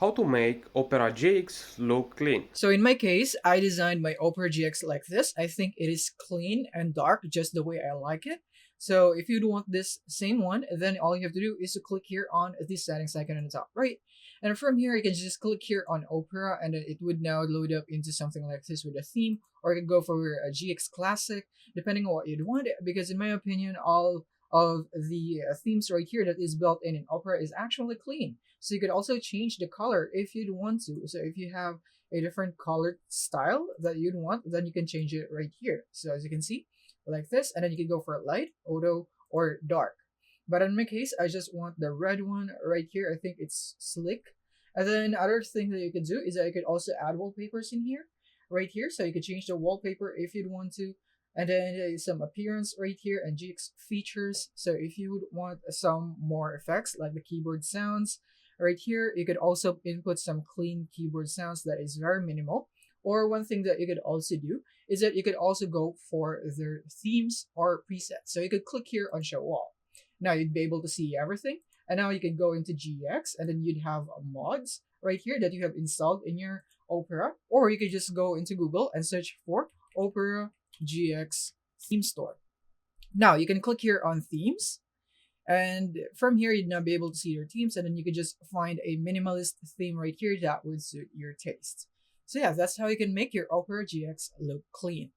How to make Opera GX look clean. So in my case, I designed my Opera GX like this. I think it is clean and dark just the way I like it. So if you'd want this same one, then all you have to do is to click here on the settings icon on the top right. And from here, you can just click here on Opera and then it would now load up into something like this with a theme, or you could go for a GX Classic, depending on what you'd want. Because in my opinion, all of the themes right here that is built in Opera is actually clean. So you could also change the color if you'd want to. So if you have a different colored style that you'd want, then you can change it right here. So as you can see, like this, and then you can go for light, auto, or dark. But in my case, I just want the red one right here. I think it's slick. And then other thing that you could do is that you could also add wallpapers in here, right here. So you could change the wallpaper if you'd want to. And then some appearance right here and GX features. So if you would want some more effects like the keyboard sounds, right here, you could also input some clean keyboard sounds that is very minimal. Or one thing that you could also do is that you could also go for their themes or presets. So you could click here on show all. Now you'd be able to see everything. And now you can go into GX and then you'd have mods right here that you have installed in your Opera. Or you could just go into Google and search for Opera GX theme store. Now you can click here on themes, and from here you'd now be able to see your themes, and then you could just find a minimalist theme right here that would suit your taste. So yeah, that's how you can make your Opera GX look clean.